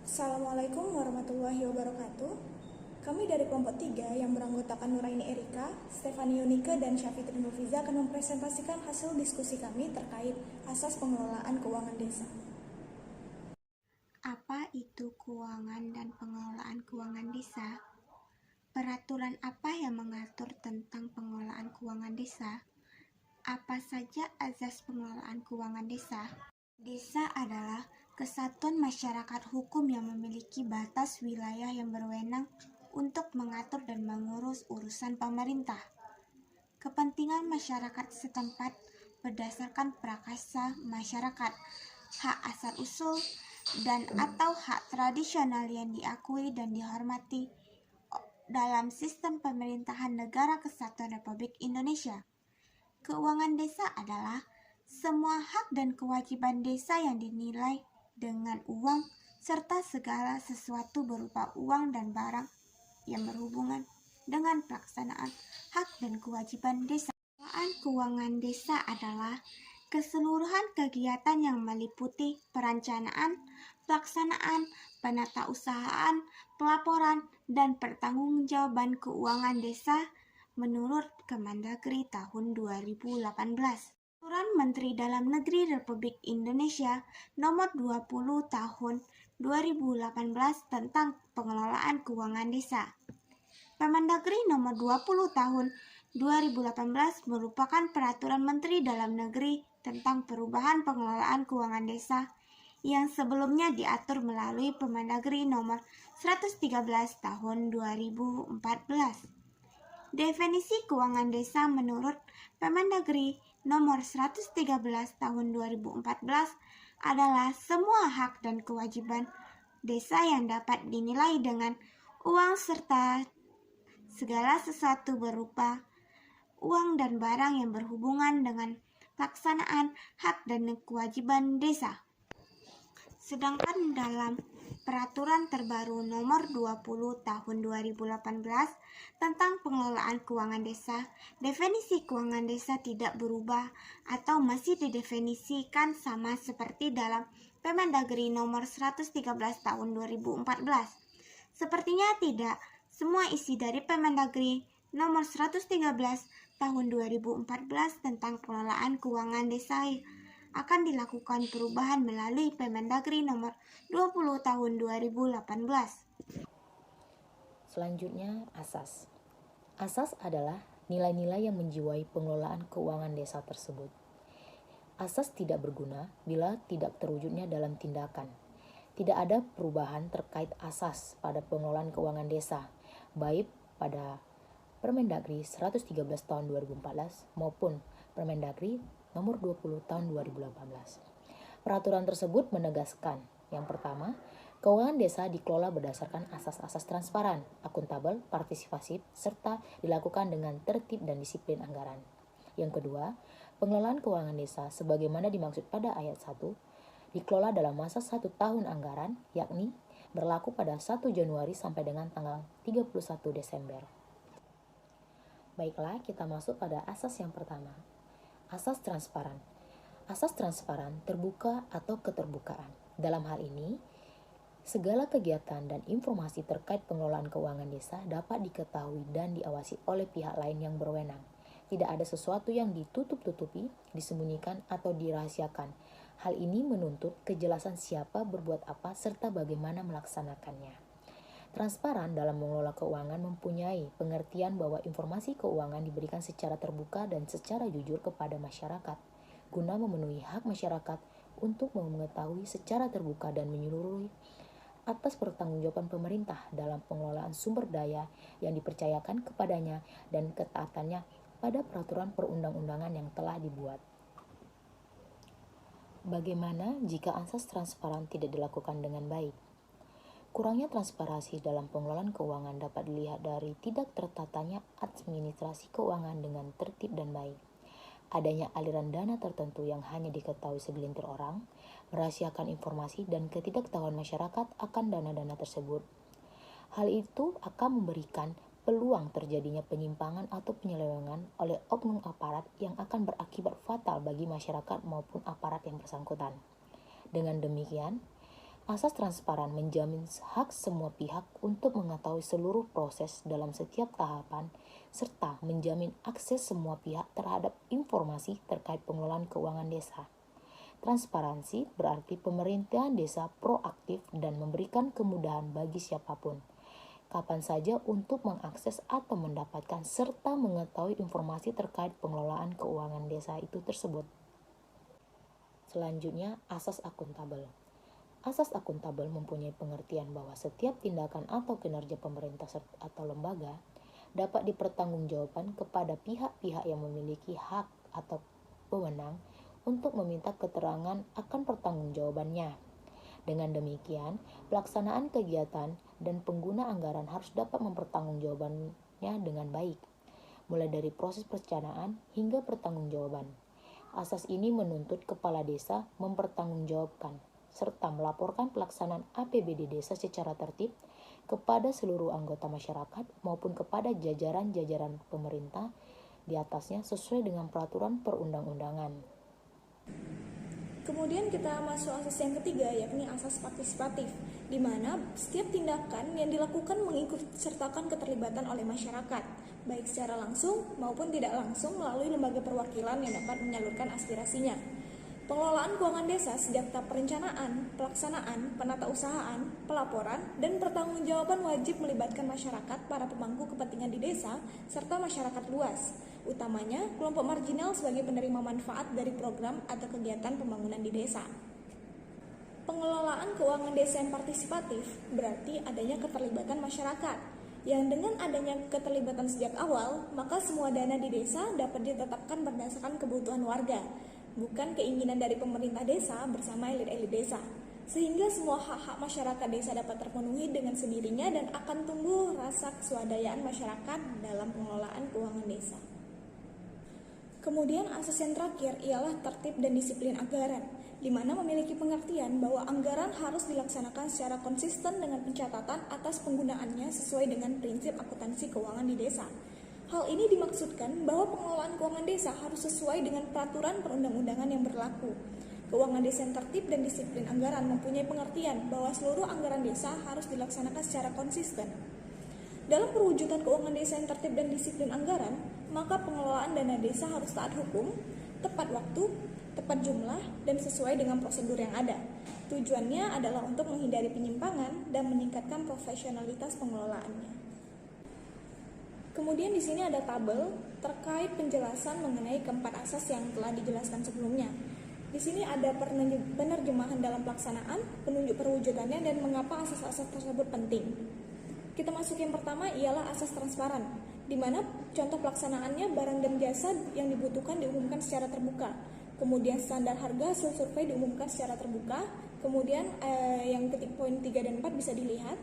Assalamualaikum warahmatullahi wabarakatuh. Kami dari kelompok 3 yang beranggotakan Nuraini Erika, Stefani Yunike, dan Syafitri Nurfiza akan mempresentasikan hasil diskusi kami terkait asas pengelolaan keuangan desa. Apa itu keuangan dan pengelolaan keuangan desa? Peraturan apa yang mengatur tentang pengelolaan keuangan desa? Apa saja azas pengelolaan keuangan desa? Desa adalah kesatuan masyarakat hukum yang memiliki batas wilayah yang berwenang untuk mengatur dan mengurus urusan pemerintah. Kepentingan masyarakat setempat berdasarkan prakarsa masyarakat, hak asal-usul, dan atau hak tradisional yang diakui dan dihormati dalam sistem pemerintahan Negara Kesatuan Republik Indonesia. Keuangan desa adalah semua hak dan kewajiban desa yang dinilai dengan uang serta segala sesuatu berupa uang dan barang yang berhubungan dengan pelaksanaan hak dan kewajiban desa. Pengelolaan keuangan desa adalah keseluruhan kegiatan yang meliputi perencanaan, pelaksanaan, penatausahaan, pelaporan, dan pertanggungjawaban keuangan desa menurut Kemendagri tahun 2018. Peraturan Menteri Dalam Negeri Republik Indonesia Nomor 20 Tahun 2018 tentang pengelolaan keuangan desa. Permendagri Nomor 20 Tahun 2018 merupakan peraturan Menteri Dalam Negeri tentang perubahan pengelolaan keuangan desa yang sebelumnya diatur melalui Permendagri Nomor 113 Tahun 2014. Definisi keuangan desa menurut Permendagri Nomor 113 Tahun 2014 adalah semua hak dan kewajiban desa yang dapat dinilai dengan uang serta segala sesuatu berupa uang dan barang yang berhubungan dengan pelaksanaan hak dan kewajiban desa. Sedangkan dalam Peraturan Terbaru Nomor 20 Tahun 2018 tentang pengelolaan keuangan desa, definisi keuangan desa tidak berubah atau masih didefinisikan sama seperti dalam Permendagri Nomor 113 Tahun 2014. Sepertinya tidak semua isi dari Permendagri Nomor 113 Tahun 2014 tentang pengelolaan keuangan desa akan dilakukan perubahan melalui Permendagri Nomor 20 Tahun 2018. Selanjutnya, asas. Asas adalah nilai-nilai yang menjiwai pengelolaan keuangan desa tersebut. Asas tidak berguna bila tidak terwujudnya dalam tindakan. Tidak ada perubahan terkait asas pada pengelolaan keuangan desa, baik pada Permendagri 113 tahun 2014 maupun Permendagri Nomor 20 tahun 2018. Peraturan tersebut menegaskan, yang pertama, keuangan desa dikelola berdasarkan asas-asas transparan, akuntabel, partisipatif, serta dilakukan dengan tertib dan disiplin anggaran. Yang kedua, pengelolaan keuangan desa sebagaimana dimaksud pada ayat 1 dikelola dalam masa 1 tahun anggaran, yakni berlaku pada 1 Januari sampai dengan tanggal 31 Desember. Baiklah, kita masuk pada asas yang pertama. Asas transparan. Asas transparan, terbuka atau keterbukaan. Dalam hal ini, segala kegiatan dan informasi terkait pengelolaan keuangan desa dapat diketahui dan diawasi oleh pihak lain yang berwenang. Tidak ada sesuatu yang ditutup-tutupi, disembunyikan, atau dirahasiakan. Hal ini menuntut kejelasan siapa berbuat apa serta bagaimana melaksanakannya. Transparan dalam mengelola keuangan mempunyai pengertian bahwa informasi keuangan diberikan secara terbuka dan secara jujur kepada masyarakat, guna memenuhi hak masyarakat untuk mengetahui secara terbuka dan menyeluruh atas pertanggungjawaban pemerintah dalam pengelolaan sumber daya yang dipercayakan kepadanya dan ketaatannya pada peraturan perundang-undangan yang telah dibuat. Bagaimana jika asas transparan tidak dilakukan dengan baik? Kurangnya transparansi dalam pengelolaan keuangan dapat dilihat dari tidak tertatanya administrasi keuangan dengan tertib dan baik. Adanya aliran dana tertentu yang hanya diketahui segelintir orang, merahasiakan informasi dan ketidaktahuan masyarakat akan dana-dana tersebut. Hal itu akan memberikan peluang terjadinya penyimpangan atau penyelewengan oleh oknum aparat yang akan berakibat fatal bagi masyarakat maupun aparat yang bersangkutan. Dengan demikian, Asas transparan menjamin hak semua pihak untuk mengetahui seluruh proses dalam setiap tahapan, serta menjamin akses semua pihak terhadap informasi terkait pengelolaan keuangan desa. Transparansi berarti pemerintahan desa proaktif dan memberikan kemudahan bagi siapapun, kapan saja untuk mengakses atau mendapatkan serta mengetahui informasi terkait pengelolaan keuangan desa itu tersebut. Selanjutnya, asas akuntabel. Asas akuntabel mempunyai pengertian bahwa setiap tindakan atau kinerja pemerintah atau lembaga dapat dipertanggungjawabkan kepada pihak-pihak yang memiliki hak atau wewenang untuk meminta keterangan akan pertanggungjawabannya. Dengan demikian, pelaksanaan kegiatan dan pengguna anggaran harus dapat mempertanggungjawabkannya dengan baik, mulai dari proses perencanaan hingga pertanggungjawaban. Asas ini menuntut kepala desa mempertanggungjawabkan serta melaporkan pelaksanaan APBD desa secara tertib kepada seluruh anggota masyarakat maupun kepada jajaran-jajaran pemerintah di atasnya sesuai dengan peraturan perundang-undangan. Kemudian kita masuk asas yang ketiga, yakni asas partisipatif, di mana setiap tindakan yang dilakukan mengikutsertakan keterlibatan oleh masyarakat, baik secara langsung maupun tidak langsung melalui lembaga perwakilan yang dapat menyalurkan aspirasinya. Pengelolaan keuangan desa sejak tahap perencanaan, pelaksanaan, penatausahaan, pelaporan, dan pertanggungjawaban wajib melibatkan masyarakat, para pemangku kepentingan di desa, serta masyarakat luas, utamanya kelompok marginal sebagai penerima manfaat dari program atau kegiatan pembangunan di desa. Pengelolaan keuangan desa yang partisipatif berarti adanya keterlibatan masyarakat, yang dengan adanya keterlibatan sejak awal, maka semua dana di desa dapat ditetapkan berdasarkan kebutuhan warga, bukan keinginan dari pemerintah desa bersama elit-elit desa, sehingga semua hak-hak masyarakat desa dapat terpenuhi dengan sendirinya dan akan tumbuh rasa keswadayaan masyarakat dalam pengelolaan keuangan desa. Kemudian asas yang terakhir ialah tertib dan disiplin anggaran, di mana memiliki pengertian bahwa anggaran harus dilaksanakan secara konsisten dengan pencatatan atas penggunaannya sesuai dengan prinsip akuntansi keuangan di desa. Hal ini dimaksudkan bahwa pengelolaan keuangan desa harus sesuai dengan peraturan perundang-undangan yang berlaku. Keuangan desa yang tertib dan disiplin anggaran mempunyai pengertian bahwa seluruh anggaran desa harus dilaksanakan secara konsisten. Dalam perwujudan keuangan desa yang tertib dan disiplin anggaran, maka pengelolaan dana desa harus taat hukum, tepat waktu, tepat jumlah, dan sesuai dengan prosedur yang ada. Tujuannya adalah untuk menghindari penyimpangan dan meningkatkan profesionalitas pengelolaannya. Kemudian di sini ada tabel terkait penjelasan mengenai keempat asas yang telah dijelaskan sebelumnya. Di sini ada penerjemahan dalam pelaksanaan, penunjuk perwujudannya, dan mengapa asas-asas tersebut penting. Kita masuk yang pertama ialah asas transparan, di mana contoh pelaksanaannya barang dan jasa yang dibutuhkan diumumkan secara terbuka. Kemudian standar harga hasil survei diumumkan secara terbuka. Kemudian yang poin 3 dan 4 bisa dilihat.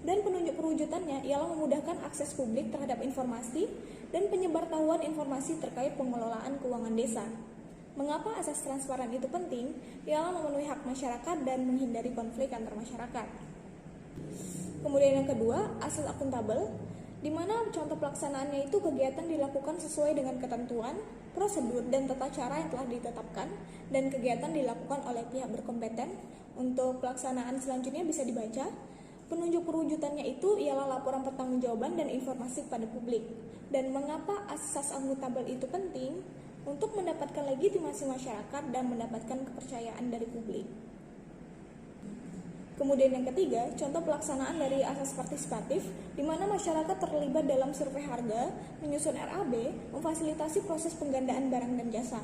Dan penunjuk perwujudannya ialah memudahkan akses publik terhadap informasi dan penyebartahuan informasi terkait pengelolaan keuangan desa. Mengapa asas transparan itu penting? Ialah memenuhi hak masyarakat dan menghindari konflik antar masyarakat. Kemudian yang kedua, asas akuntabel, di mana contoh pelaksanaannya itu kegiatan dilakukan sesuai dengan ketentuan, prosedur, dan tata cara yang telah ditetapkan, dan kegiatan dilakukan oleh pihak berkompeten. Untuk pelaksanaan selanjutnya bisa dibaca. Penunjuk perwujudannya itu ialah laporan pertanggungjawaban dan informasi kepada publik. Dan mengapa asas akuntabel itu penting? Untuk mendapatkan legitimasi masyarakat dan mendapatkan kepercayaan dari publik. Kemudian yang ketiga, contoh pelaksanaan dari asas partisipatif, di mana masyarakat terlibat dalam survei harga, menyusun RAB, memfasilitasi proses penggandaan barang dan jasa.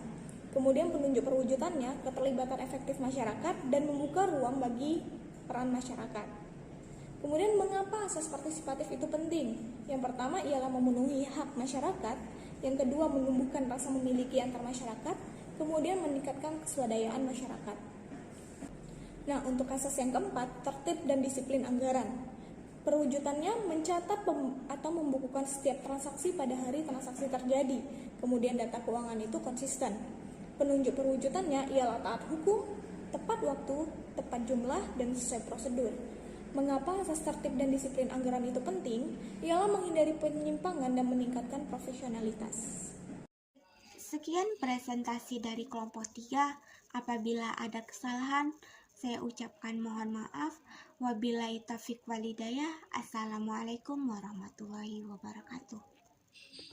Kemudian penunjuk perwujudannya, keterlibatan efektif masyarakat, dan membuka ruang bagi peran masyarakat. Kemudian mengapa asas partisipatif itu penting? Yang pertama ialah memenuhi hak masyarakat, yang kedua menumbuhkan rasa memiliki antar masyarakat, kemudian meningkatkan keswadayaan masyarakat. Nah, untuk asas yang keempat, tertib dan disiplin anggaran. Perwujudannya mencatat atau membukukan setiap transaksi pada hari transaksi terjadi, kemudian data keuangan itu konsisten. Penunjuk perwujudannya ialah taat hukum, tepat waktu, tepat jumlah, dan sesuai prosedur. Mengapa asas tertib dan disiplin anggaran itu penting? Ialah menghindari penyimpangan dan meningkatkan profesionalitas. Sekian presentasi dari kelompok 3. Apabila ada kesalahan, Saya ucapkan mohon maaf. Wabillahi taufiq walhidayah. Assalamualaikum warahmatullahi wabarakatuh.